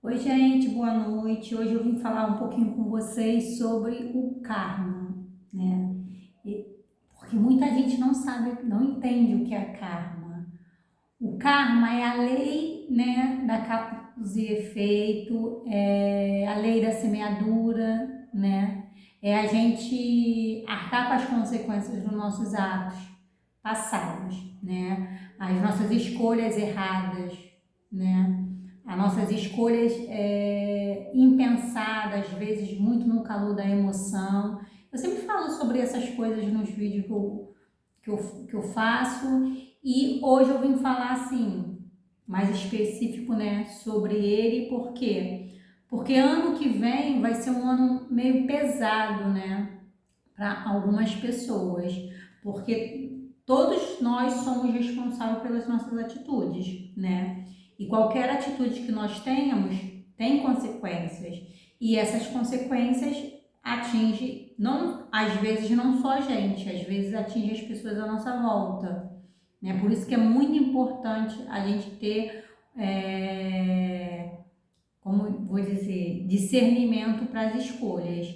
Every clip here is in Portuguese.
Oi, gente, boa noite. Hoje eu vim falar um pouquinho com vocês sobre o karma, né? Porque muita gente não sabe, não entende o que é karma. O karma é a lei, né, da causa e efeito, é a lei da semeadura, né? É a gente arcar com as consequências dos nossos atos passados, né? As nossas escolhas erradas, né? As nossas escolhas impensadas, às vezes muito no calor da emoção. Eu sempre falo sobre essas coisas nos vídeos que eu faço e hoje eu vim falar assim, mais específico, né, sobre ele, por quê? Porque ano que vem vai ser um ano meio pesado, né, para algumas pessoas, porque todos nós somos responsáveis pelas nossas atitudes, né? E qualquer atitude que nós tenhamos tem consequências. E essas consequências atingem, não, às vezes não só a gente, às vezes atinge as pessoas à nossa volta, né? Por isso que é muito importante a gente ter, como vou dizer, discernimento para as escolhas.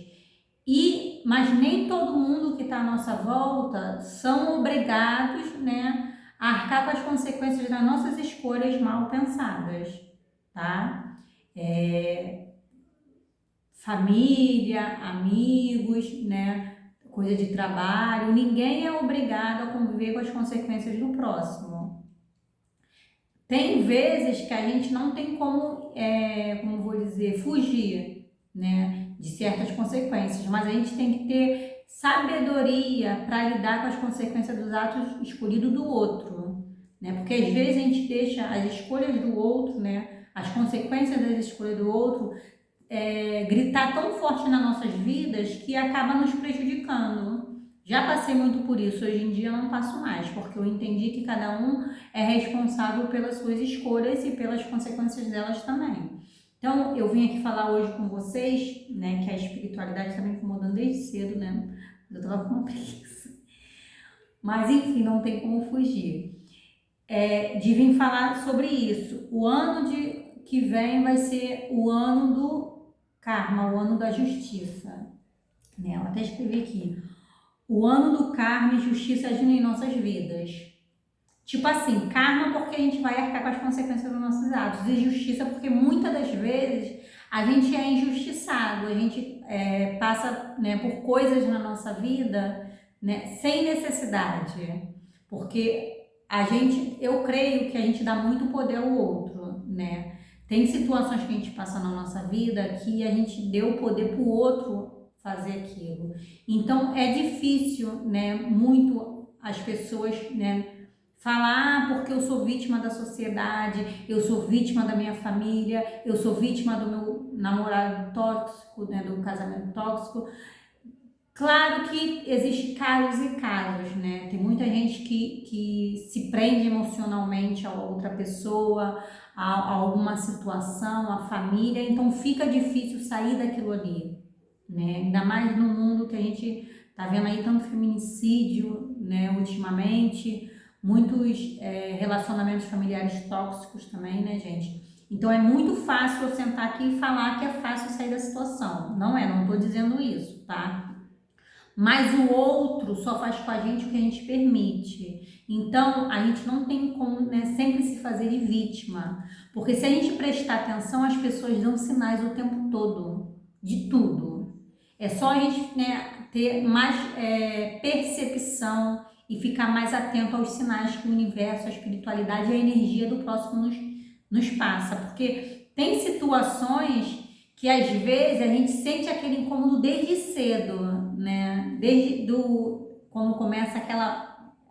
Mas nem todo mundo que está à nossa volta são obrigados, né, a arcar com as consequências das nossas escolhas mal pensadas, tá? Família, amigos, né, coisa de trabalho, ninguém é obrigado a conviver com as consequências do próximo. Tem vezes que a gente não tem como vou dizer, fugir, né, de certas consequências, mas a gente tem que ter sabedoria para lidar com as consequências dos atos escolhidos do outro, né? Porque às vezes a gente deixa as escolhas do outro, né, as consequências das escolhas do outro gritar tão forte nas nossas vidas que acaba nos prejudicando. Já passei muito por isso, hoje em dia eu não passo mais, porque eu entendi que cada um é responsável pelas suas escolhas e pelas consequências delas também. Então, eu vim aqui falar hoje com vocês, né, que a espiritualidade está me incomodando desde cedo, né? Eu tava com uma preguiça. Mas, enfim, não tem como fugir. De vir falar sobre isso. O ano que vem vai ser o ano do karma, o ano da justiça. Né? Eu até escrevi aqui. O ano do karma e justiça agindo em nossas vidas. Tipo assim, karma porque a gente vai arcar com as consequências dos nossos atos. E justiça porque muitas das vezes a gente é injustiçado, a gente passa, né, por coisas na nossa vida, né, sem necessidade. Porque eu creio que a gente dá muito poder ao outro, né? Tem situações que a gente passa na nossa vida que a gente deu poder para o outro fazer aquilo. Então é difícil, né, muito as pessoas, né, falar porque eu sou vítima da sociedade, eu sou vítima da minha família, eu sou vítima do meu namorado tóxico, né, do casamento tóxico. Claro que existe casos e casos, né? Tem muita gente que se prende emocionalmente a outra pessoa, a alguma situação, a família, então fica difícil sair daquilo ali, né? Ainda mais no mundo que a gente tá vendo aí tanto feminicídio, né, ultimamente, muitos relacionamentos familiares tóxicos também, né, gente? Então é muito fácil eu sentar aqui e falar que é fácil sair da situação. Não é, não tô dizendo isso, tá? Mas o outro só faz com a gente o que a gente permite. Então, a gente não tem como, né, sempre se fazer de vítima. Porque se a gente prestar atenção, as pessoas dão sinais o tempo todo, de tudo. É só a gente, né, ter mais percepção e ficar mais atento aos sinais que o universo, a espiritualidade e a energia do próximo nos passa. Porque tem situações que às vezes a gente sente aquele incômodo desde cedo, né? Quando começa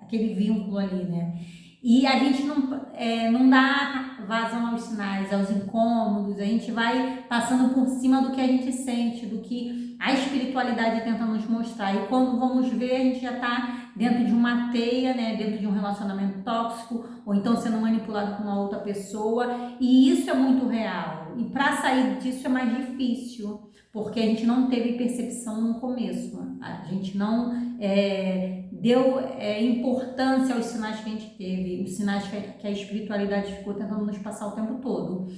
aquele vínculo ali, né? E a gente não dá vazão aos sinais, aos incômodos, a gente vai passando por cima do que a gente sente, do que a espiritualidade tenta nos mostrar. E quando vamos ver, a gente já está dentro de uma teia, né? Dentro de um relacionamento tóxico, ou então sendo manipulado por uma outra pessoa. E isso é muito real. E para sair disso é mais difícil, porque a gente não teve percepção no começo. A gente não deu importância aos sinais que a gente teve, os sinais que a espiritualidade ficou tentando nos passar o tempo todo.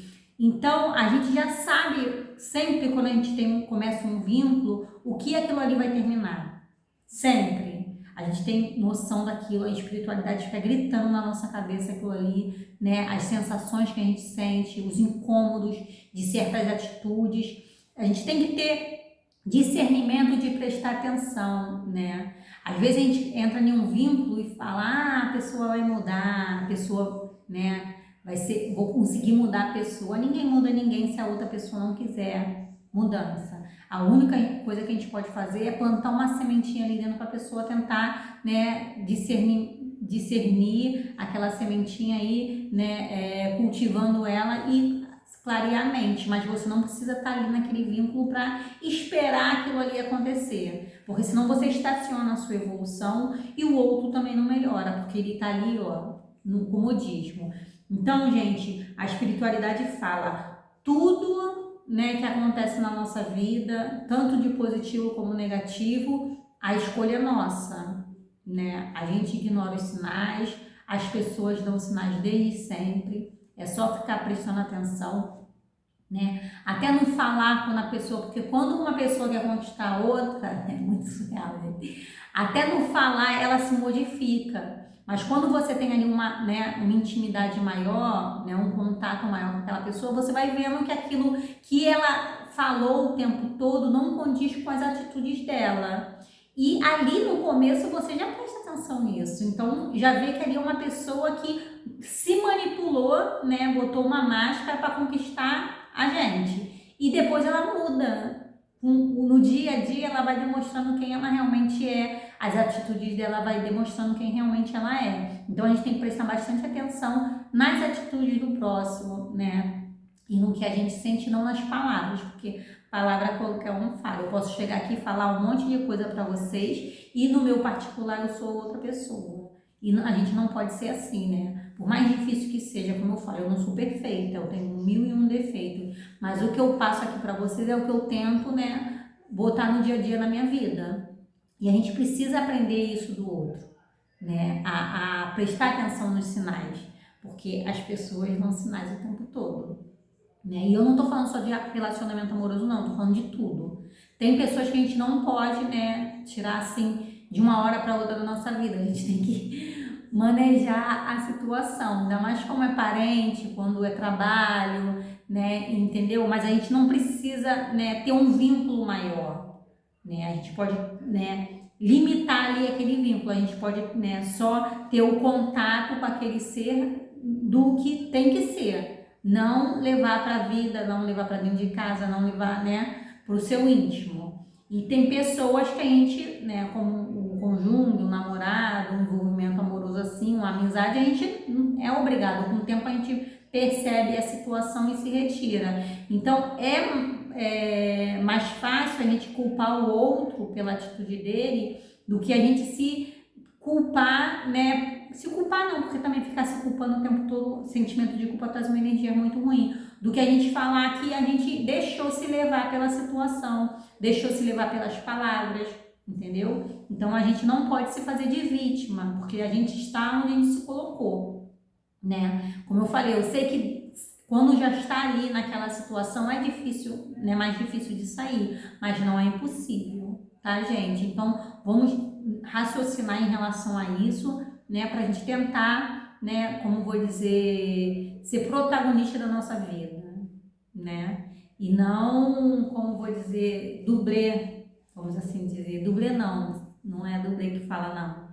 Então, a gente já sabe sempre quando a gente começa um vínculo, o que aquilo ali vai terminar. Sempre. A gente tem noção daquilo, a espiritualidade fica gritando na nossa cabeça aquilo ali, né? As sensações que a gente sente, os incômodos de certas atitudes. A gente tem que ter discernimento de prestar atenção, né? Às vezes a gente entra em um vínculo e fala, a pessoa vai mudar, a pessoa, né, vou conseguir mudar a pessoa. Ninguém muda ninguém se a outra pessoa não quiser mudança. A única coisa que a gente pode fazer é plantar uma sementinha ali dentro para a pessoa tentar, né, discernir aquela sementinha aí, né, cultivando ela e clarear a mente, mas você não precisa estar ali naquele vínculo para esperar aquilo ali acontecer, porque senão você estaciona a sua evolução e o outro também não melhora, porque ele está ali, ó, no comodismo. Então, gente, a espiritualidade fala tudo, né, que acontece na nossa vida, tanto de positivo como negativo, a escolha é nossa, né? A gente ignora os sinais, as pessoas dão sinais desde sempre. É só ficar prestando atenção, né? Até não falar quando a pessoa, porque quando uma pessoa quer conquistar a outra, é muito surreal, gente. Até não falar, ela se modifica. Mas quando você tem ali uma, né, uma intimidade maior, né, um contato maior com aquela pessoa, você vai vendo que aquilo que ela falou o tempo todo não condiz com as atitudes dela. E ali no começo você já presta atenção nisso. Então já vê que ali é uma pessoa que se manipulou, né, botou uma máscara para conquistar a gente. E depois ela muda. No dia a dia ela vai demonstrando quem ela realmente é, as atitudes dela vai demonstrando quem realmente ela é. Então a gente tem que prestar bastante atenção nas atitudes do próximo, né? E no que a gente sente, não nas palavras, porque palavra qualquer um fala. Eu posso chegar aqui e falar um monte de coisa para vocês e no meu particular eu sou outra pessoa. E a gente não pode ser assim, né? Por mais difícil que seja, como eu falo, eu não sou perfeita, eu tenho 1001 defeitos, mas o que eu passo aqui para vocês é o que eu tento, né, botar no dia a dia na minha vida. E a gente precisa aprender isso do outro, né? A prestar atenção nos sinais, porque as pessoas dão sinais o tempo todo, né? E eu não tô falando só de relacionamento amoroso, não, tô falando de tudo. Tem pessoas que a gente não pode, né, tirar assim de uma hora para outra da nossa vida. A gente tem que manejar a situação, ainda mais como é parente, quando é trabalho, né, entendeu? Mas a gente não precisa, né, ter um vínculo maior, né? A gente pode, né, limitar ali aquele vínculo, a gente pode, né, só ter o contato com aquele ser do que tem que ser, não levar para a vida, não levar para dentro de casa, não levar, né, para o seu íntimo. E tem pessoas que a gente, né, como um conjunto, um namorado, um envolvimento amoroso assim, uma amizade, a gente é obrigado, com o tempo a gente percebe a situação e se retira. Então é mais fácil a gente culpar o outro pela atitude dele do que a gente se culpar, né? Se culpar não, porque também ficar se culpando o tempo todo, sentimento de culpa traz uma energia muito ruim, do que a gente falar que a gente deixou se levar pela situação, deixou se levar pelas palavras, entendeu? Então a gente não pode se fazer de vítima, porque a gente está onde a gente se colocou, né? Como eu falei, eu sei que quando já está ali naquela situação é difícil, né? Mais difícil de sair, mas não é impossível, tá, gente? Então vamos raciocinar em relação a isso, né? Pra gente tentar, né? Como vou dizer, ser protagonista da nossa vida, né? E não, como vou dizer, dublê, vamos assim dizer, dublê não é dublê que fala não.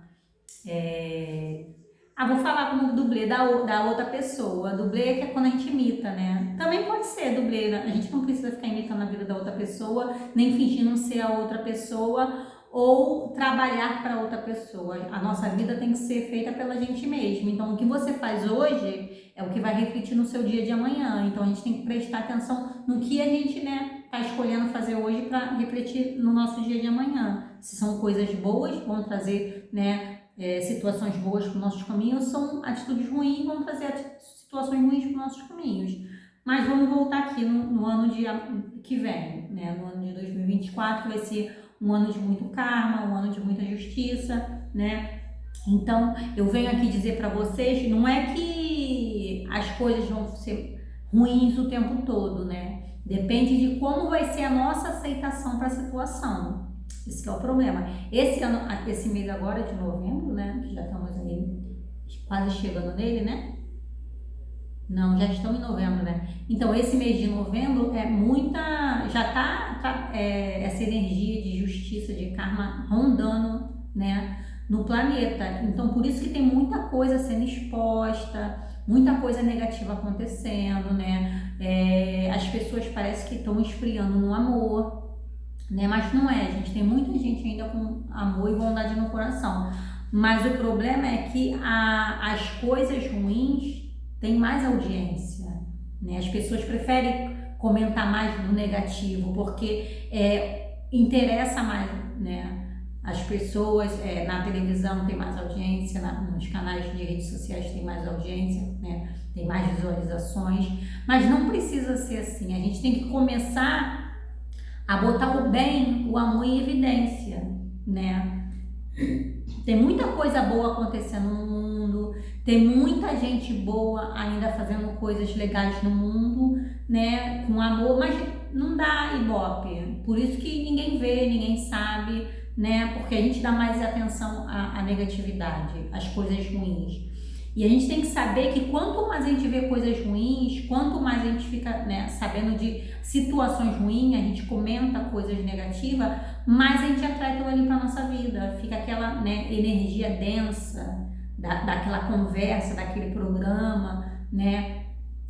Vou falar como dublê da outra pessoa. Dublê que é quando a gente imita, né? Também pode ser dublê, né? A gente não precisa ficar imitando a vida da outra pessoa, nem fingindo ser a outra pessoa ou trabalhar para outra pessoa. A nossa vida tem que ser feita pela gente mesmo. Então, o que você faz hoje é o que vai refletir no seu dia de amanhã. Então, a gente tem que prestar atenção no que a gente, né, tá escolhendo fazer hoje para refletir no nosso dia de amanhã. Se são coisas boas, vão trazer, né, situações boas para os nossos caminhos, são atitudes ruins, vão trazer situações ruins para os nossos caminhos. Mas vamos voltar aqui no ano que vem, né, no ano de 2024, que vai ser um ano de muito karma, um ano de muita justiça, né? Então, eu venho aqui dizer para vocês, não é que as coisas vão ser ruins o tempo todo, né? Depende de como vai ser a nossa aceitação para a situação. Esse que é o problema. Esse ano, esse mês agora de novembro, né? Que já estamos aí quase chegando nele, né? Não, já estamos em novembro, né? Então, esse mês de novembro é muita... Já tá essa energia de justiça, de karma rondando, né? No planeta. Então, por isso que tem muita coisa sendo exposta, muita coisa negativa acontecendo, né? As pessoas parecem que estão esfriando no amor, né? Mas não é, gente. Tem muita gente ainda com amor e bondade no coração. Mas o problema é que as coisas ruins têm mais audiência, né? As pessoas preferem comentar mais do negativo, porque interessa mais, né? As pessoas na televisão tem mais audiência, nos canais de redes sociais tem mais audiência, né? Tem mais visualizações, mas não precisa ser assim. A gente tem que começar a botar o bem, o amor em evidência, né? Tem muita coisa boa acontecendo no mundo, tem muita gente boa ainda fazendo coisas legais no mundo, né? Com amor, mas não dá ibope. Por isso que ninguém vê, ninguém sabe, né? Porque a gente dá mais atenção à negatividade, às coisas ruins. E a gente tem que saber que quanto mais a gente vê coisas ruins, quanto mais a gente fica, né, sabendo de situações ruins, a gente comenta coisas negativas, mais a gente atrai aquilo ali para nossa vida. Fica aquela, né, energia densa daquela conversa, daquele programa, né,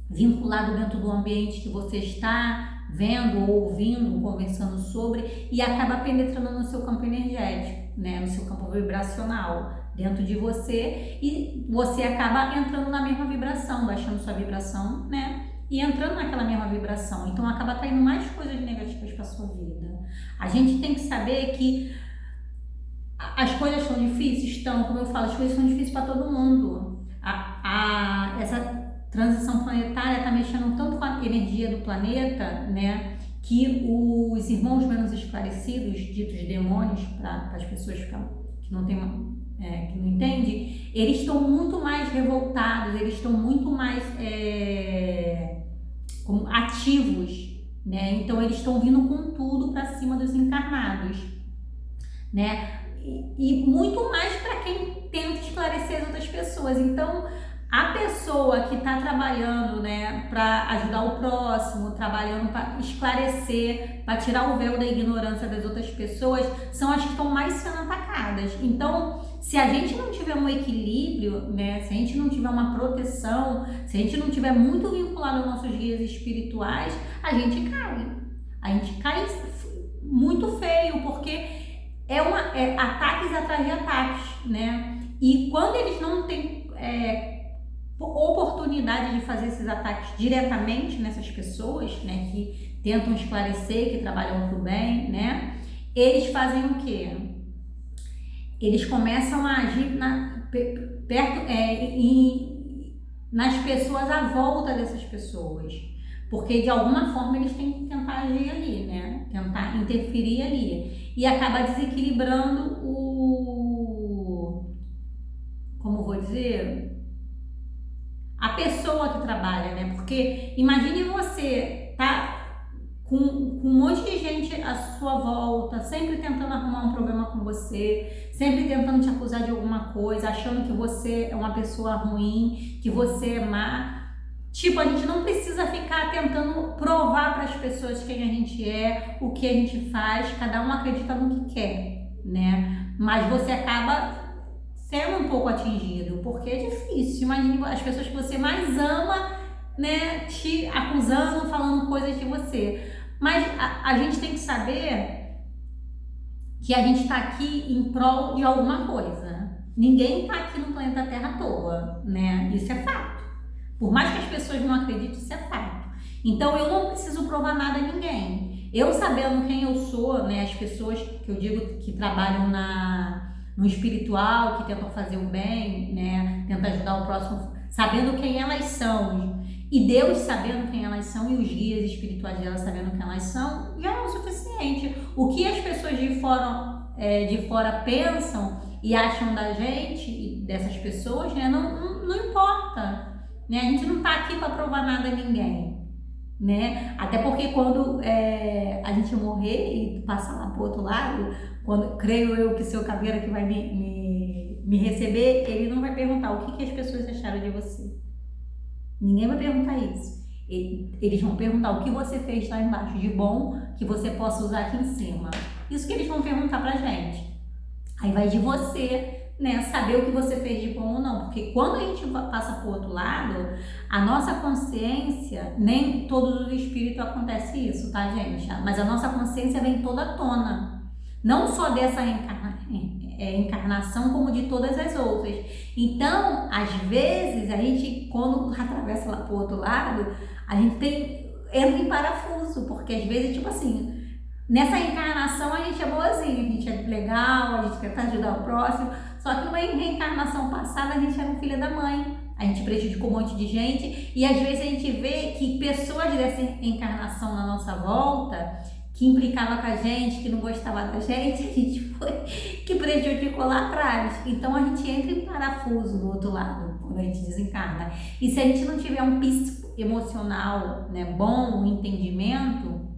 vinculado dentro do ambiente que você está vendo ou ouvindo, conversando sobre, e acaba penetrando no seu campo energético, né, no seu campo vibracional, dentro de você, e você acaba entrando na mesma vibração, baixando sua vibração, né, e entrando naquela mesma vibração. Então acaba atraindo mais coisas negativas para sua vida. A gente tem que saber que as coisas são difíceis, estão, como eu falo, as coisas são difíceis para todo mundo. Essa transição planetária está mexendo tanto com a energia do planeta, né, que os irmãos menos esclarecidos, ditos demônios, para as pessoas que não têm que não entende, eles estão muito mais revoltados, eles estão muito mais como ativos, né? Então eles estão vindo com tudo para cima dos encarnados, né? E muito mais para quem tenta esclarecer as outras pessoas. Então a pessoa que está trabalhando, né, para ajudar o próximo, trabalhando para esclarecer, para tirar o véu da ignorância das outras pessoas, são as que estão mais sendo atacadas. Então, se a gente não tiver um equilíbrio, né, se a gente não tiver uma proteção, se a gente não tiver muito vinculado aos nossos guias espirituais, a gente cai. A gente cai muito feio, porque ataques atrás de ataques, né? E quando eles não têm oportunidade de fazer esses ataques diretamente nessas pessoas, né, que tentam esclarecer, que trabalham pro bem, né, eles fazem o quê? Eles começam a agir nas pessoas à volta dessas pessoas, porque de alguma forma eles têm que tentar agir ali, né, tentar interferir ali, e acaba desequilibrando como vou dizer, a pessoa que trabalha, né? Porque imagine você tá com um monte de gente à sua volta, sempre tentando arrumar um problema com você, sempre tentando te acusar de alguma coisa, achando que você é uma pessoa ruim, que você é má. Tipo, a gente não precisa ficar tentando provar para as pessoas quem a gente é, o que a gente faz, cada um acredita no que quer, né? Mas você acaba sendo um pouco atingido, porque é difícil. Imagine as pessoas que você mais ama, né, te acusando, falando coisas de você. Mas a gente tem que saber que a gente está aqui em prol de alguma coisa. Ninguém está aqui no planeta Terra à toa, né? Isso é fato. Por mais que as pessoas não acreditem, isso é fato. Então eu não preciso provar nada a ninguém. Eu sabendo quem eu sou, né, as pessoas que eu digo que trabalham no espiritual, que tentam fazer o bem, né, tentam ajudar o próximo, sabendo quem elas são, e Deus sabendo quem elas são, e os guias espirituais delas sabendo quem elas são, já é o suficiente. O que as pessoas de fora pensam e acham da gente e dessas pessoas, né, não importa, né? A gente não está aqui para provar nada a ninguém. né? Até porque quando a gente morrer e passar lá pro outro lado, quando creio eu que seu caveira que vai me receber, ele não vai perguntar o que as pessoas acharam de você. Ninguém vai perguntar isso. Eles vão perguntar o que você fez lá embaixo de bom que você possa usar aqui em cima. Isso que eles vão perguntar pra gente. Aí vai de você, né, saber o que você fez de bom ou não. Porque quando a gente passa pro outro lado, a nossa consciência, nem todos os espíritos acontece isso, tá, gente? Mas a nossa consciência vem toda à tona. Não só dessa encarnação, como de todas as outras. Então, às vezes, a gente, quando atravessa lá pro outro lado, a gente entra em parafuso, porque às vezes, tipo assim, nessa encarnação a gente é boazinha, a gente é legal, a gente tenta ajudar o próximo, só que numa reencarnação passada a gente era um filho da mãe, a gente prejudicou um monte de gente, e às vezes a gente vê que pessoas dessa encarnação na nossa volta, que implicava com a gente, que não gostava da gente, a gente foi que prejudicou lá atrás. Então a gente entra em parafuso do outro lado, quando a gente desencarna. E se a gente não tiver um psico emocional, né, bom, um entendimento,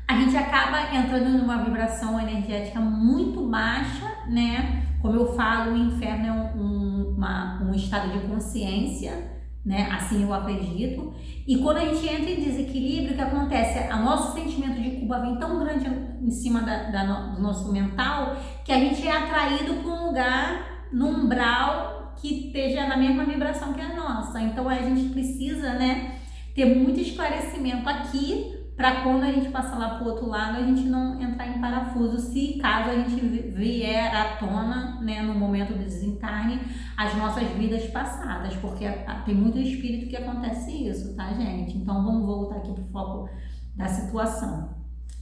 a gente acaba entrando numa vibração energética muito baixa, né? Como eu falo, o inferno é um estado de consciência, né? Assim eu acredito. E quando a gente entra em desequilíbrio, o que acontece? O nosso sentimento de culpa vem tão grande em cima do nosso mental que a gente é atraído para um lugar, num umbral que esteja na mesma vibração que a nossa. Então a gente precisa, né, ter muito esclarecimento aqui para quando a gente passar lá pro outro lado, a gente não entrar em parafuso, se caso a gente vier à tona, né, no momento do desencarne, as nossas vidas passadas, porque tem muito espírito que acontece isso, tá, gente? Então vamos voltar aqui pro foco da situação.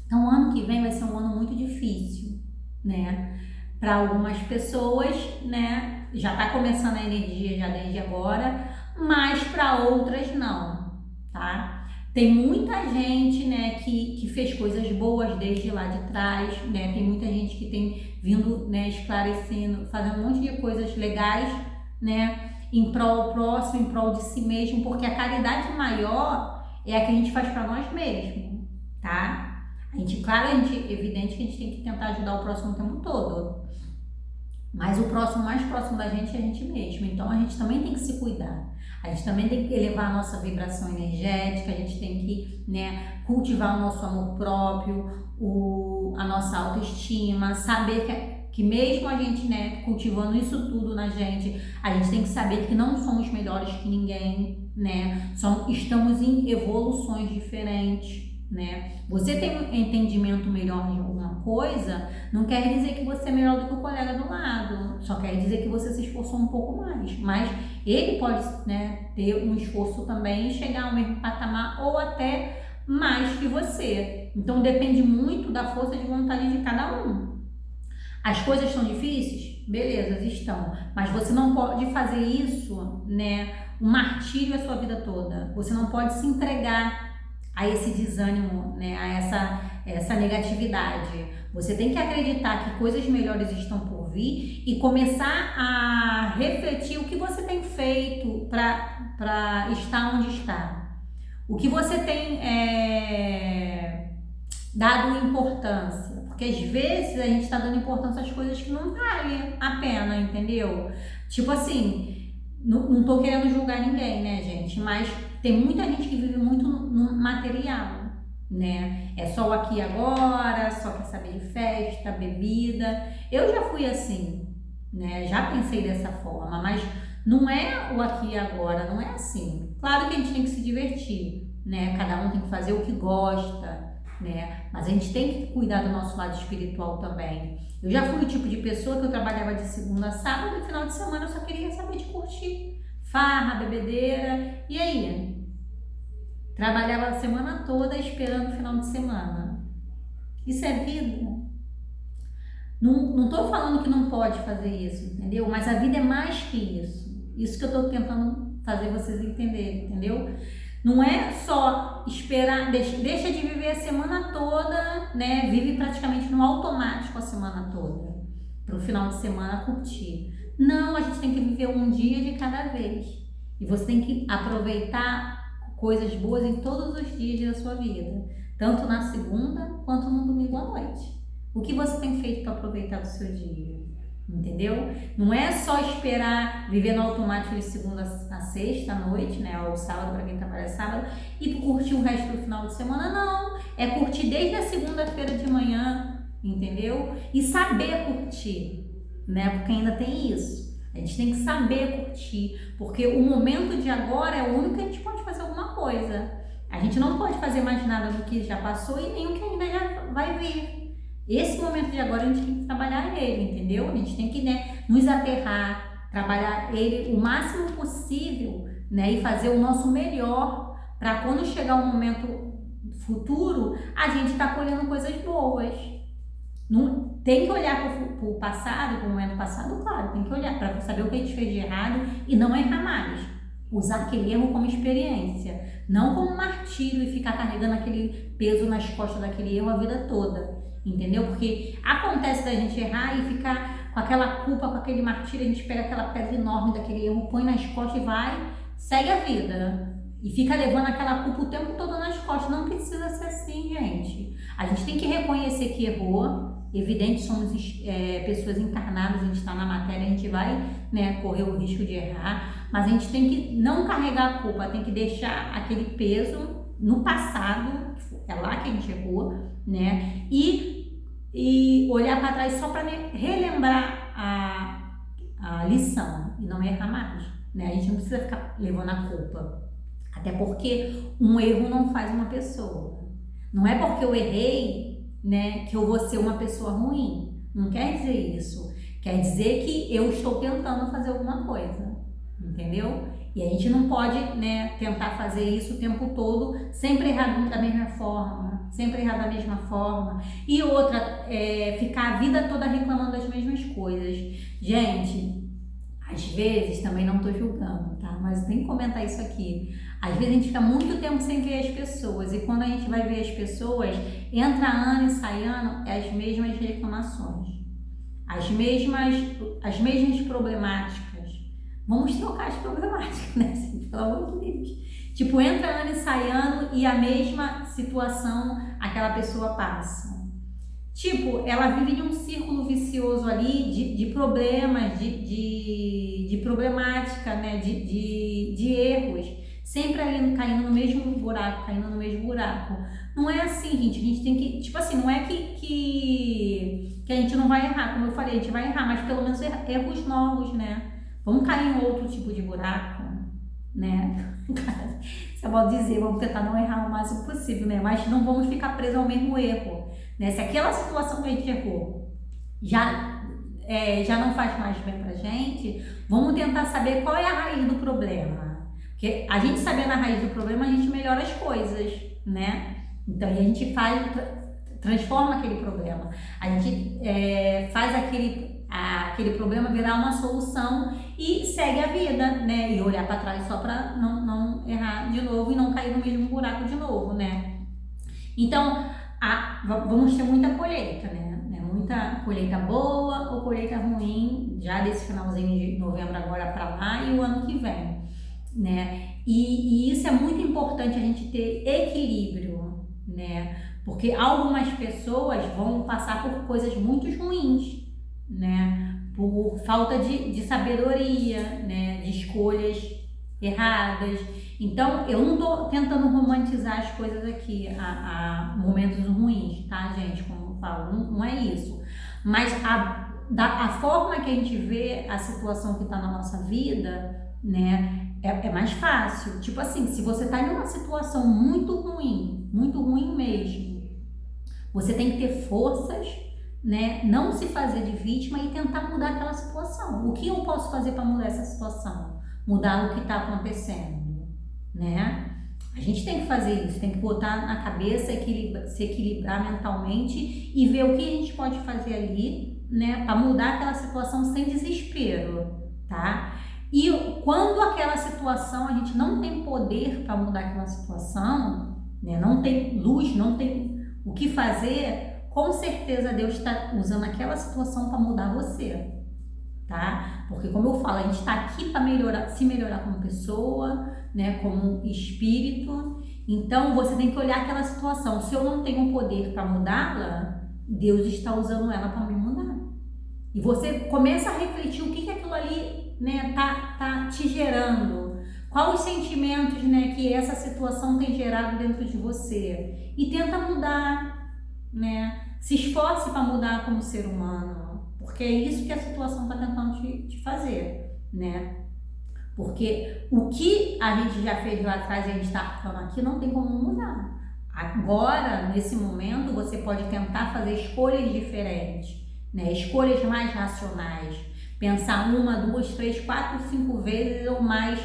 Então o ano que vem vai ser um ano muito difícil, né? Para algumas pessoas, né, já tá começando a energia já desde agora, mas para outras não, tá? Tem muita gente, né, que fez coisas boas desde lá de trás, né? Tem muita gente que tem vindo, né, esclarecendo, fazendo um monte de coisas legais, né, em prol do próximo, em prol de si mesmo, porque a caridade maior é a que a gente faz para nós mesmos, tá? Evidente que a gente tem que tentar ajudar o próximo o tempo todo, mas o próximo mais próximo da gente é a gente mesmo, então a gente também tem que se cuidar. A gente também tem que elevar a nossa vibração energética, a gente tem que, né, cultivar o nosso amor próprio, a nossa autoestima, saber que mesmo a gente, né, cultivando isso tudo na gente, a gente tem que saber que não somos melhores que ninguém, né, estamos em evoluções diferentes, né. Você tem um entendimento melhor de alguma coisa, não quer dizer que você é melhor do que o colega do lado, só quer dizer que você se esforçou um pouco mais, mas ele pode, né, ter um esforço também e chegar ao mesmo patamar ou até mais que você. Então depende muito da força de vontade de cada um. As coisas estão difíceis? Beleza, estão. Mas você não pode fazer isso, né, um martírio a sua vida toda. Você não pode se entregar a esse desânimo, né, a essa negatividade. Você tem que acreditar que coisas melhores estão por vir e começar a refletir o que você tem feito para estar onde está. O que você tem dado importância. Porque às vezes a gente está dando importância às coisas que não valem a pena, entendeu? Tipo assim, não tô querendo julgar ninguém, né, gente? Mas tem muita gente que vive muito no material, né? É só o aqui e agora, só quer saber de festa, bebida. Eu já fui assim, né? Já pensei dessa forma, mas não é o aqui e agora, não é assim. Claro que a gente tem que se divertir, né? Cada um tem que fazer o que gosta, né? Mas a gente tem que cuidar do nosso lado espiritual também. Eu já fui o tipo de pessoa que eu trabalhava de segunda a sábado, no final de semana eu só queria saber de curtir. Farra, bebedeira, e aí? Trabalhava a semana toda esperando o final de semana. Isso é vida? Não tô falando que não pode fazer isso, entendeu? Mas a vida é mais que isso. Isso que eu tô tentando fazer vocês entenderem, entendeu? Não é só esperar, deixa de viver a semana toda, né? Vive praticamente no automático a semana toda, para o final de semana curtir. Não, a gente tem que viver um dia de cada vez. E você tem que aproveitar coisas boas em todos os dias da sua vida, tanto na segunda quanto no domingo à noite. O que você tem feito para aproveitar do seu dia? Entendeu? Não é só esperar viver no automático de segunda a sexta à noite, né? Ou sábado para quem trabalha sábado, e curtir o resto do final de semana, não. É curtir desde a segunda-feira de manhã, entendeu? E saber curtir, né? Porque ainda tem isso. A gente tem que saber curtir, porque o momento de agora é o único que a gente pode fazer alguma coisa. A gente não pode fazer mais nada do que já passou e nem o que ainda já vai vir. Esse momento de agora a gente tem que trabalhar ele, entendeu? A gente tem que, né, nos aterrar, trabalhar ele o máximo possível, né, e fazer o nosso melhor para quando chegar o momento futuro, a gente tá colhendo coisas boas. Não, tem que olhar para o passado, para o momento passado, claro, tem que olhar para saber o que a gente fez de errado e não errar mais. Usar aquele erro como experiência, não como martírio e ficar carregando aquele peso nas costas daquele erro a vida toda. Entendeu? Porque acontece da gente errar e ficar com aquela culpa, com aquele martírio, a gente pega aquela pedra enorme daquele erro, põe nas costas e vai, segue a vida. E fica levando aquela culpa o tempo todo nas costas. Não precisa ser assim, gente. A gente tem que reconhecer que errou. Evidente, somos pessoas encarnadas, a gente está na matéria, a gente vai, né, correr o risco de errar. Mas a gente tem que não carregar a culpa, tem que deixar aquele peso no passado, é lá que a gente errou, né? E olhar para trás só para relembrar a lição e não errar mais, né? A gente não precisa ficar levando a culpa, até porque um erro não faz uma pessoa. Não é porque eu errei, né, que eu vou ser uma pessoa ruim. Não quer dizer isso. Quer dizer que eu estou tentando fazer alguma coisa, entendeu? E a gente não pode, né, tentar fazer isso o tempo todo, sempre errar da mesma forma, sempre errar da mesma forma. E outra, ficar a vida toda reclamando das mesmas coisas. Gente, às vezes, também não tô julgando, tá? Mas tem que comentar isso aqui. Às vezes a gente fica muito tempo sem ver as pessoas, e quando a gente vai ver as pessoas, entra ano e sai ano, é as mesmas reclamações, as mesmas problemáticas. Vamos trocar as problemáticas, né? Pelo amor de Deus. Tipo, entra ano e sai ano e a mesma situação aquela pessoa passa. Tipo, ela vive de um círculo vicioso ali de problemas, de problemática, né? De erros. Sempre ali caindo no mesmo buraco, caindo no mesmo buraco. Não é assim, gente. A gente tem que... Tipo assim, não é que a gente não vai errar. Como eu falei, a gente vai errar, mas pelo menos erros novos, né? Vamos cair em outro tipo de buraco, né? Você pode dizer, vamos tentar não errar o máximo possível, né? Mas não vamos ficar presos ao mesmo erro, né? Se aquela situação que a gente errou já não faz mais bem pra gente, vamos tentar saber qual é a raiz do problema. Porque a gente sabendo a raiz do problema, a gente melhora as coisas, né? Então, a gente transforma aquele problema. A gente faz aquele problema virar uma solução e segue a vida, né? E olhar para trás só para não errar de novo e não cair no mesmo buraco de novo, né? Então, vamos ter muita colheita, né? Muita colheita boa ou colheita ruim, já desse finalzinho de novembro agora para lá e o ano que vem, né? E isso é muito importante, a gente ter equilíbrio, né? Porque algumas pessoas vão passar por coisas muito ruins, né? Por falta de sabedoria, né? De escolhas erradas. Então, eu não tô tentando romantizar as coisas aqui a momentos ruins, tá, gente? Como eu falo, não é isso. Mas a forma que a gente vê a situação que tá na nossa vida, né? É mais fácil. Tipo assim, se você tá em uma situação muito ruim mesmo, você tem que ter forças, né? Não se fazer de vítima e tentar mudar aquela situação. O que eu posso fazer para mudar essa situação? Mudar o que está acontecendo, né? A gente tem que fazer isso, tem que botar na cabeça, se equilibrar mentalmente e ver o que a gente pode fazer ali, né? Para mudar aquela situação sem desespero, tá? E quando aquela situação, a gente não tem poder para mudar aquela situação, né? Não tem luz, não tem o que fazer, com certeza Deus está usando aquela situação para mudar você, tá? Porque como eu falo, a gente está aqui para se melhorar como pessoa, né, como espírito. Então você tem que olhar aquela situação. Se eu não tenho poder para mudá-la, Deus está usando ela para me mudar. E você começa a refletir o que aquilo ali, né, tá te gerando. Quais os sentimentos, né, que essa situação tem gerado dentro de você. E tenta mudar, né? Se esforce para mudar como ser humano. Porque é isso que a situação está tentando te fazer, né? Porque o que a gente já fez lá atrás e a gente está aplicando aqui não tem como mudar. Agora, nesse momento, você pode tentar fazer escolhas diferentes, né? Escolhas mais racionais. Pensar 1, 2, 3, 4, 5 vezes ou mais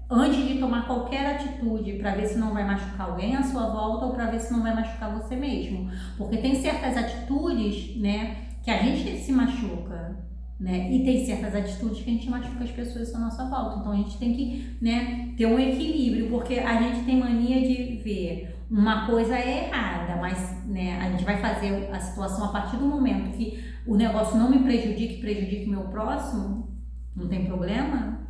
antes de tomar qualquer atitude, para ver se não vai machucar alguém à sua volta ou para ver se não vai machucar você mesmo. Porque tem certas atitudes, né, que a gente se machuca, né? E tem certas atitudes que a gente machuca as pessoas à nossa volta. Então a gente tem que, né, ter um equilíbrio, porque a gente tem mania de ver uma coisa é errada, mas, né, a gente vai fazer a situação a partir do momento que o negócio não me prejudique meu próximo, não tem problema.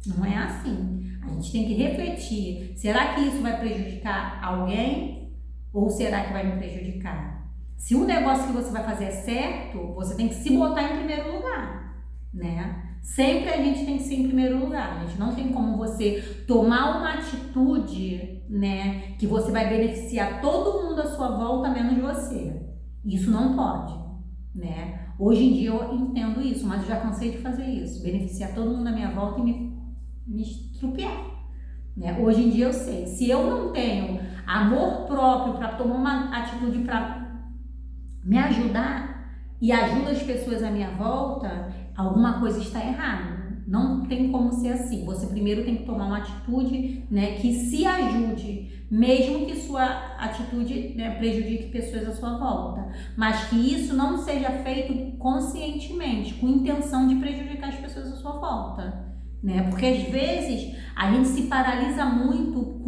Não é assim. A gente tem que refletir. Será que isso vai prejudicar alguém ou será que vai me prejudicar? Se o negócio que você vai fazer é certo, você tem que se botar em primeiro lugar, né? Sempre a gente tem que ser em primeiro lugar. A gente não tem como você tomar uma atitude, né, que você vai beneficiar todo mundo à sua volta, menos você. Isso não pode, né? Hoje em dia eu entendo isso, mas eu já cansei de fazer isso. Beneficiar todo mundo à minha volta e me estrupiar, né? Hoje em dia eu sei, se eu não tenho amor próprio para tomar uma atitude para me ajudar e ajuda as pessoas à minha volta, alguma coisa está errada. Não tem como ser assim. Você primeiro tem que tomar uma atitude, né, que se ajude, mesmo que sua atitude, né, prejudique pessoas à sua volta, mas que isso não seja feito conscientemente, com intenção de prejudicar as pessoas à sua volta, né? Porque às vezes a gente se paralisa muito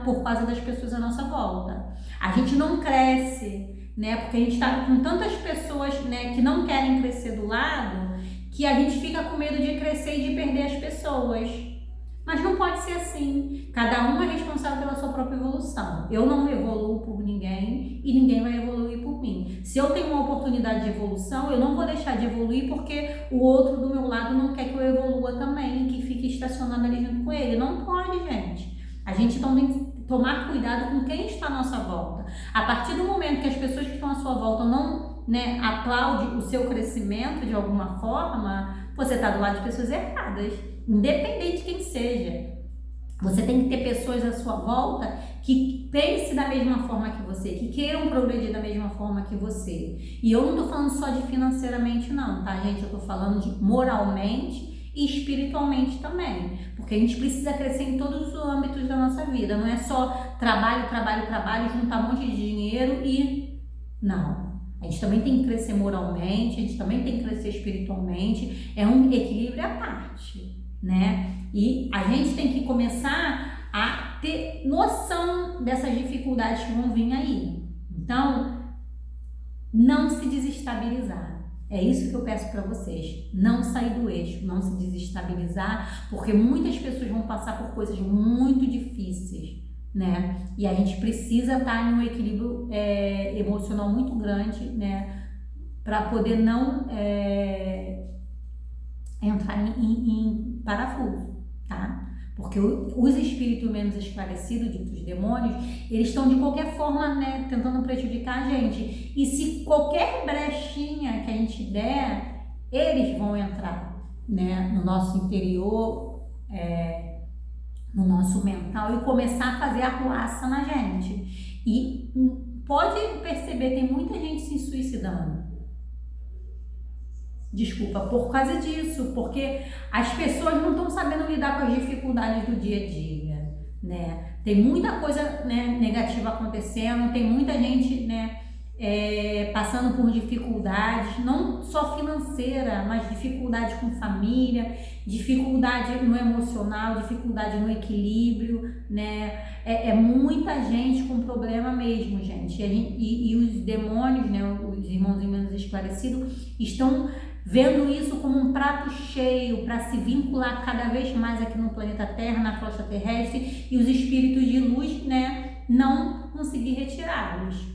por causa das pessoas à nossa volta. A gente não cresce, né? Porque a gente está com tantas pessoas, né, que não querem crescer do lado, que a gente fica com medo de crescer e de perder as pessoas. Mas não pode ser assim. Cada um é responsável pela sua própria evolução. Eu não evoluo por ninguém e ninguém vai evoluir por mim. Se eu tenho uma oportunidade de evolução, eu não vou deixar de evoluir porque o outro do meu lado não quer que eu evolua também e que fique estacionado ali junto com ele. Não pode, gente. A gente então tem que tomar cuidado com quem está à nossa volta. A partir do momento que as pessoas que estão à sua volta não, né, aplaudem o seu crescimento de alguma forma, você está do lado de pessoas erradas, independente de quem seja. Você tem que ter pessoas à sua volta que pensem da mesma forma que você, que queiram progredir da mesma forma que você. E eu não estou falando só de financeiramente não, tá, gente? Eu estou falando de moralmente e espiritualmente também, porque a gente precisa crescer em todos os âmbitos da nossa vida, não é só trabalho, juntar um monte de dinheiro e... Não. A gente também tem que crescer moralmente, a gente também tem que crescer espiritualmente, é um equilíbrio à parte, né? E a gente tem que começar a ter noção dessas dificuldades que vão vir aí. Então, não se desestabilizar. É isso que eu peço para vocês. Não sair do eixo, não se desestabilizar, porque muitas pessoas vão passar por coisas muito difíceis, né? E a gente precisa estar em um equilíbrio emocional muito grande, né? Para poder não entrar em parafuso, tá? Porque os espíritos menos esclarecidos, ditos demônios, eles estão de qualquer forma, né, tentando prejudicar a gente. E se qualquer brechinha que a gente der, eles vão entrar, né, no nosso interior, no nosso mental e começar a fazer arruaça na gente. E pode perceber, tem muita gente se suicidando. Desculpa, por causa disso, porque as pessoas não estão sabendo lidar com as dificuldades do dia a dia, né? Tem muita coisa, né, negativa acontecendo, tem muita gente, né, passando por dificuldades, não só financeira, mas dificuldade com família, dificuldade no emocional, dificuldade no equilíbrio, né? É muita gente com problema mesmo, gente. E os demônios, né, os irmãos menos esclarecidos, estão vendo isso como um prato cheio para se vincular cada vez mais aqui no planeta Terra, na crosta terrestre, e os espíritos de luz, né, não conseguir retirá-los.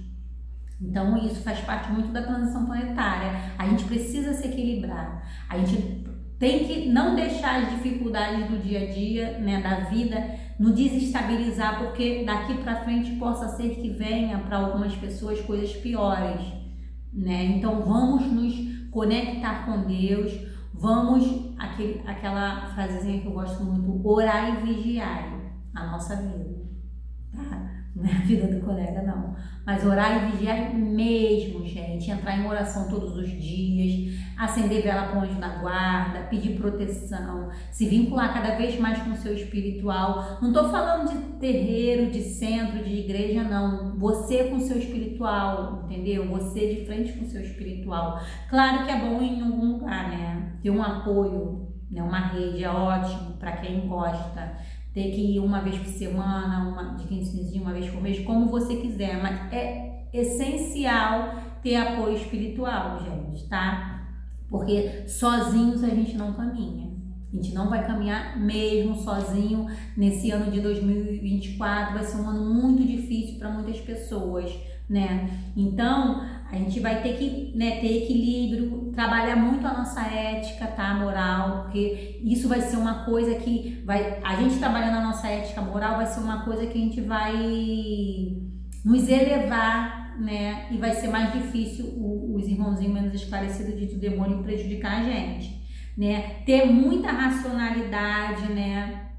Então isso faz parte muito da transição planetária. A gente precisa se equilibrar. A gente tem que não deixar as dificuldades do dia a dia, né, da vida, nos desestabilizar, porque daqui para frente possa ser que venha para algumas pessoas coisas piores, né? Então vamos nos conectar com Deus, vamos, aquela frasezinha que eu gosto muito, orar e vigiar a nossa vida, tá? Não é a vida do colega, não. Mas orar e vigiar mesmo, gente. Entrar em oração todos os dias, acender vela para o anjo da guarda, pedir proteção, se vincular cada vez mais com o seu espiritual. Não estou falando de terreiro, de centro, de igreja, não. Você com o seu espiritual, entendeu? Você de frente com o seu espiritual. Claro que é bom ir em algum lugar, né? Ter um apoio, né? Uma rede é ótimo para quem gosta. Ter que ir uma vez por semana, de 15 dias, uma vez por mês, como você quiser, mas é essencial ter apoio espiritual, gente, tá? Porque sozinhos a gente não caminha. A gente não vai caminhar mesmo sozinho. Nesse ano de 2024 vai ser um ano muito difícil para muitas pessoas, né? Então, a gente vai ter que, né, ter equilíbrio, trabalhar muito a nossa ética, tá? Moral, porque isso vai ser uma coisa que vai... A gente trabalhando a nossa ética moral vai ser uma coisa que a gente vai nos elevar, né? E vai ser mais difícil os irmãozinhos menos esclarecidos do demônio prejudicar a gente, né? Ter muita racionalidade, né,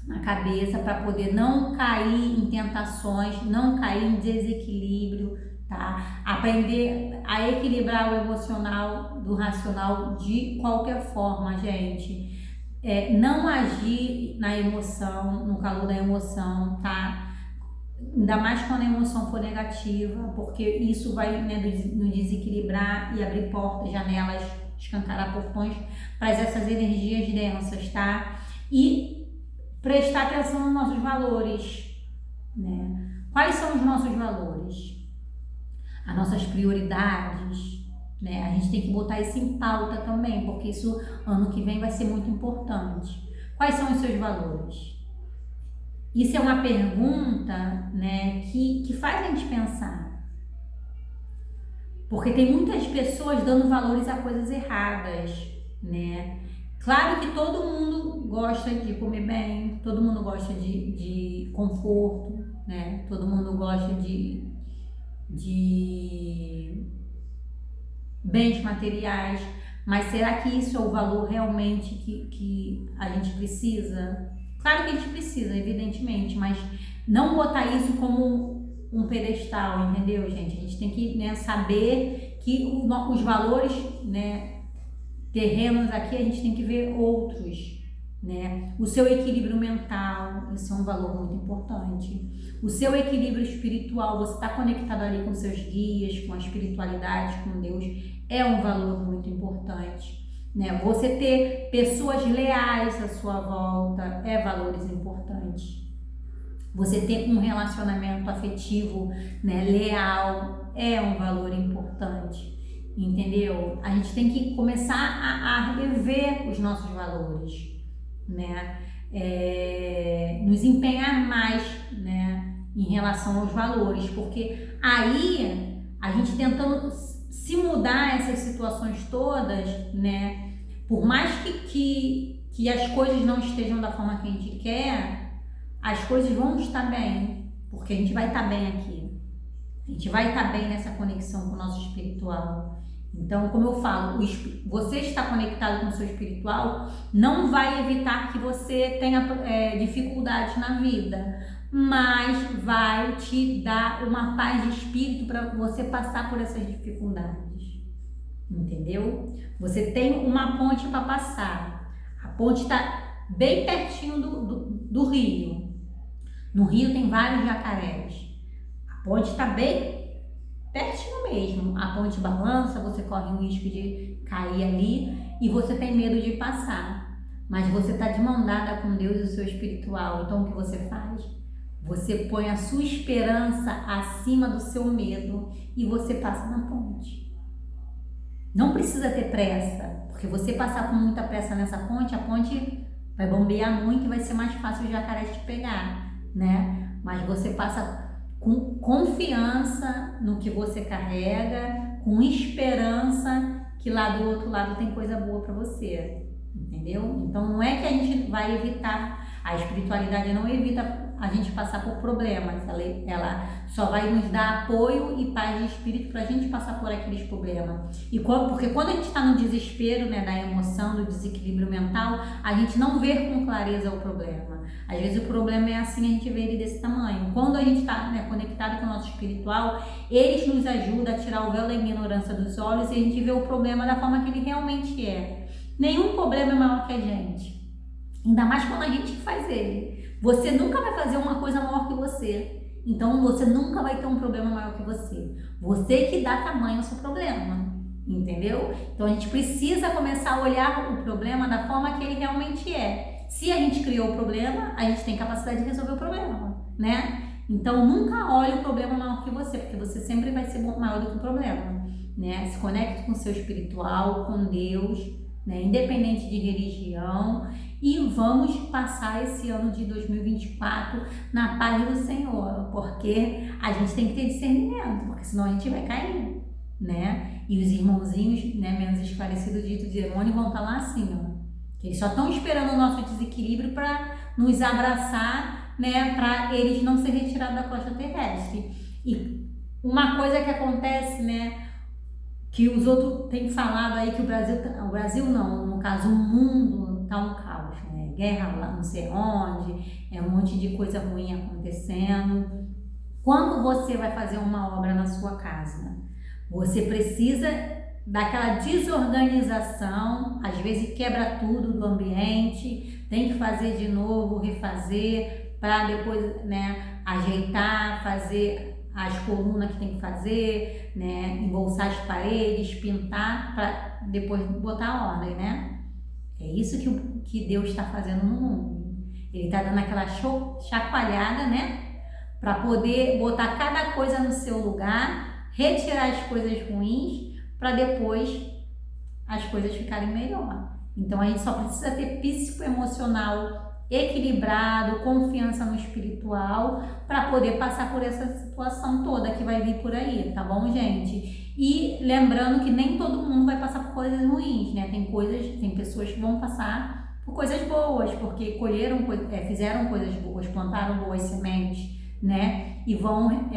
na cabeça para poder não cair em tentações, não cair em desequilíbrio, tá? Aprender a equilibrar o emocional do racional de qualquer forma, gente. Não agir na emoção, no calor da emoção, tá? Ainda mais quando a emoção for negativa, porque isso vai, né, nos desequilibrar e abrir portas, janelas, escancarar portões para essas energias densas, tá? E prestar atenção nos nossos valores, né? Quais são os nossos valores? As nossas prioridades, né? A gente tem que botar isso em pauta também, porque isso ano que vem vai ser muito importante. Quais são os seus valores? Isso é uma pergunta, né, que faz a gente pensar. Porque tem muitas pessoas dando valores a coisas erradas, né? Claro que todo mundo gosta de comer bem, todo mundo gosta de conforto, né? Todo mundo gosta de bens materiais, mas será que isso é o valor realmente que a gente precisa? Claro que a gente precisa, evidentemente, mas não botar isso como um pedestal, entendeu, gente? A gente tem que, né, saber que os valores, né, terrenos aqui, a gente tem que ver outros, né? O seu equilíbrio mental, isso é um valor muito importante. O seu equilíbrio espiritual, você está conectado ali com seus guias, com a espiritualidade, com Deus, é um valor muito importante, né? Você ter pessoas leais à sua volta é valores importantes. Você ter um relacionamento afetivo, né, leal é um valor importante, entendeu? A gente tem que começar a rever os nossos valores, né? Nos empenhar mais, né, em relação aos valores, porque aí a gente tentando se mudar essas situações todas, né, por mais que as coisas não estejam da forma que a gente quer, as coisas vão estar bem, porque a gente vai estar bem aqui, a gente vai estar bem nessa conexão com o nosso espiritual. Então, como eu falo, você estar conectado com o seu espiritual não vai evitar que você tenha dificuldades na vida, mas vai te dar uma paz de espírito para você passar por essas dificuldades, entendeu? Você tem uma ponte para passar, a ponte está bem pertinho do rio. No rio tem vários jacarés, a ponte está bem pertinho mesmo, a ponte balança, você corre o risco de cair ali e você tem medo de passar, mas você está de mão dada com Deus e o seu espiritual. Então o que você faz? Você põe a sua esperança acima do seu medo e você passa na ponte. Não precisa ter pressa, porque você passar com muita pressa nessa ponte, a ponte vai bombear muito e vai ser mais fácil o jacaré te pegar, né? Mas você passa com confiança no que você carrega, com esperança que lá do outro lado tem coisa boa para você, entendeu? Então não é que a gente vai evitar, a espiritualidade não evita a gente passar por problemas, ela só vai nos dar apoio e paz de espírito para a gente passar por aqueles problemas. Porque quando a gente está no desespero, né, da emoção, do desequilíbrio mental, a gente não vê com clareza o problema. Às vezes o problema é assim, a gente vê ele desse tamanho. Quando a gente está, né, conectado com o nosso espiritual, eles nos ajudam a tirar o véu da ignorância dos olhos e a gente vê o problema da forma que ele realmente é. Nenhum problema é maior que a gente. Ainda mais quando a gente faz ele. Você nunca vai fazer uma coisa maior que você. Então você nunca vai ter um problema maior que você. Você que dá tamanho ao seu problema. Entendeu? Então a gente precisa começar a olhar o problema da forma que ele realmente é. Se a gente criou o problema, a gente tem capacidade de resolver o problema, né? Então nunca olhe o problema maior que você, porque você sempre vai ser maior do que o problema, né? Se conecte com o seu espiritual, com Deus, né? Independente de religião, e vamos passar esse ano de 2024 na paz do Senhor, porque a gente tem que ter discernimento, porque senão a gente vai cair, né? E os irmãozinhos, né, menos esclarecidos, dito de demônio, vão estar lá assim, ó. Eles só estão esperando o nosso desequilíbrio para nos abraçar, né, para eles não serem retirados da crosta terrestre. E uma coisa que acontece, né, que os outros têm falado aí que o Brasil não, no caso o mundo está um caos, né? Guerra lá não sei onde, um monte de coisa ruim acontecendo. Quando você vai fazer uma obra na sua casa, você precisa daquela desorganização, às vezes quebra tudo do ambiente, tem que fazer de novo, refazer, para depois, né, ajeitar, fazer as colunas que tem que fazer, né, embolsar as paredes, pintar, para depois botar a ordem, né? É isso que Deus está fazendo no mundo. Ele está dando aquela chacoalhada, né? Para poder botar cada coisa no seu lugar, retirar as coisas ruins, para depois as coisas ficarem melhor. Então a gente só precisa ter psicoemocional equilibrado, confiança no espiritual, para poder passar por essa situação toda que vai vir por aí, tá bom, gente? E lembrando que nem todo mundo vai passar por coisas ruins, né? Tem pessoas que vão passar por coisas boas, porque fizeram coisas boas, plantaram boas sementes, né? E vão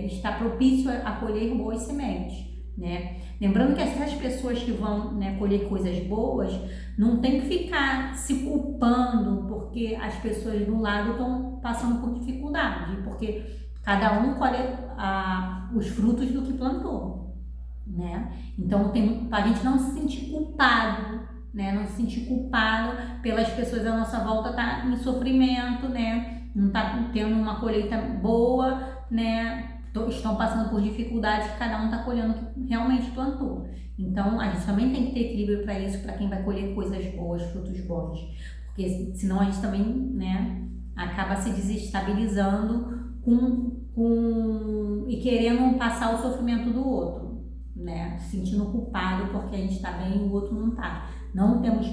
estar propício a colher boas sementes, né? Lembrando que essas pessoas que vão, né, colher coisas boas, não tem que ficar se culpando porque as pessoas do lado estão passando por dificuldade, porque cada um colhe os frutos do que plantou, né? Então a gente não se sentir culpado, né? Não se sentir culpado pelas pessoas à nossa volta estar em sofrimento, né? Não tá tendo uma colheita boa, né? Estão passando por dificuldades que cada um está colhendo o que realmente plantou. Então a gente também tem que ter equilíbrio para isso, para quem vai colher coisas boas, frutos bons, porque senão a gente também, né, acaba se desestabilizando e querendo passar o sofrimento do outro, né, se sentindo culpado porque a gente está bem e o outro não está. Não temos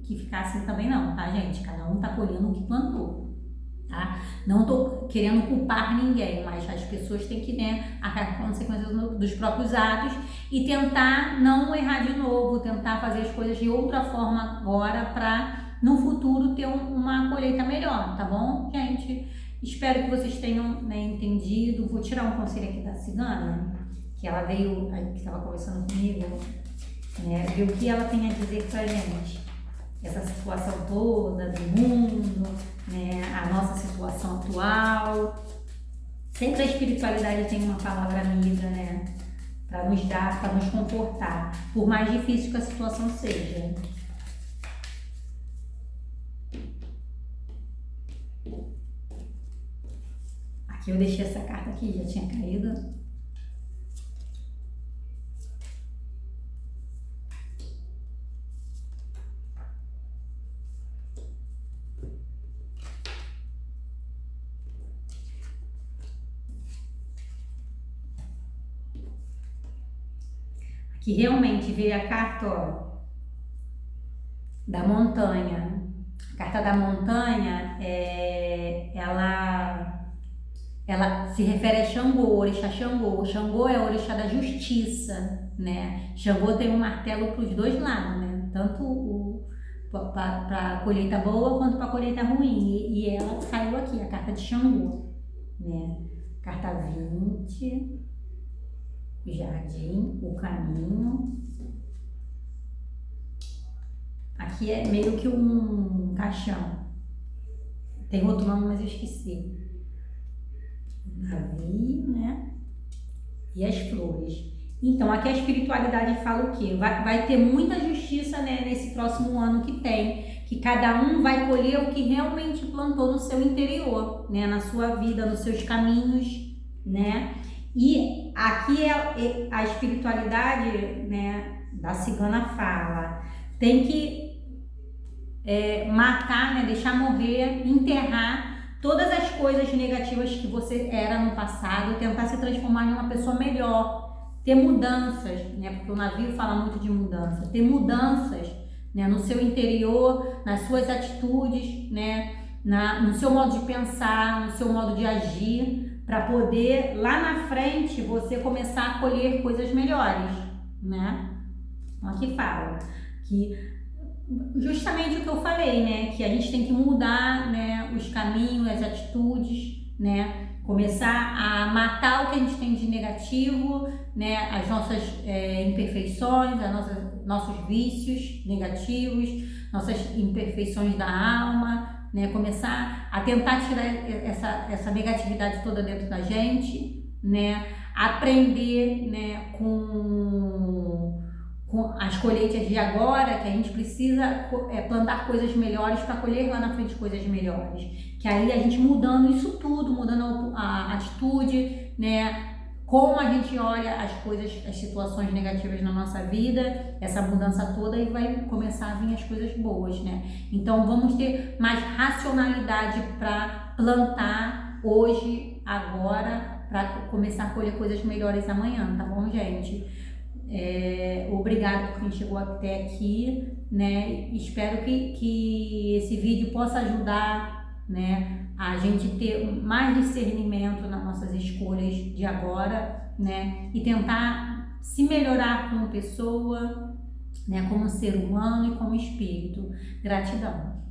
que ficar assim também não, tá, gente? Cada um está colhendo o que plantou. Tá? Não estou querendo culpar ninguém, mas as pessoas têm que, né, arcar com consequências dos próprios atos e tentar não errar de novo, tentar fazer as coisas de outra forma agora para no futuro ter uma colheita melhor, tá bom, gente? Espero que vocês tenham, né, entendido. Vou tirar um conselho aqui da cigana, que ela veio, que estava conversando comigo, né, ver o que ela tem a dizer pra gente. Essa situação toda do mundo, né, a nossa situação atual. Sempre a espiritualidade tem uma palavra amiga, né, para nos dar, para nos confortar, por mais difícil que a situação seja. Aqui eu deixei essa carta aqui, já tinha caído. que realmente veio a carta, ó, da montanha. A carta da montanha, ela se refere a Xangô, o orixá Xangô. O Xangô é o orixá da justiça, né? Xangô tem um martelo para os dois lados, né? Tanto para a colheita boa quanto para a colheita ruim. E ela caiu aqui, a carta de Xangô, né? Carta 20, o jardim, o caminho. Aqui é meio que um caixão. Tem outro nome, mas eu esqueci. O navio, né? E as flores. Então, aqui a espiritualidade fala o quê? Vai ter muita justiça, né, nesse próximo ano que tem. Que cada um vai colher o que realmente plantou no seu interior, né? Na sua vida, nos seus caminhos, né? E aqui a espiritualidade, né, da cigana fala. Tem que matar, né, deixar morrer, enterrar todas as coisas negativas que você era no passado, tentar se transformar em uma pessoa melhor, ter mudanças, né, porque o navio fala muito de mudança, ter mudanças, né, no seu interior, nas suas atitudes, né, no seu modo de pensar, no seu modo de agir, para poder lá na frente você começar a colher coisas melhores, né? Aqui fala que justamente o que eu falei, né? Que a gente tem que mudar, né, os caminhos, as atitudes, né? Começar a matar o que a gente tem de negativo, né? As nossas imperfeições, nossos vícios negativos, nossas imperfeições da alma, né? Começar a tentar tirar essa negatividade toda dentro da gente, né? Aprender, né, com as colheitas de agora, que a gente precisa plantar coisas melhores para colher lá na frente coisas melhores. Que aí a gente mudando isso tudo, mudando a atitude, né? Como a gente olha as coisas, as situações negativas na nossa vida, essa mudança toda, e vai começar a vir as coisas boas, né? Então vamos ter mais racionalidade para plantar hoje, agora, para começar a colher coisas melhores amanhã, tá bom, gente? Obrigado por quem chegou até aqui, né? Espero que esse vídeo possa ajudar, né, a gente ter mais discernimento nas nossas escolhas de agora, né? E tentar se melhorar como pessoa, né, como ser humano e como espírito. Gratidão.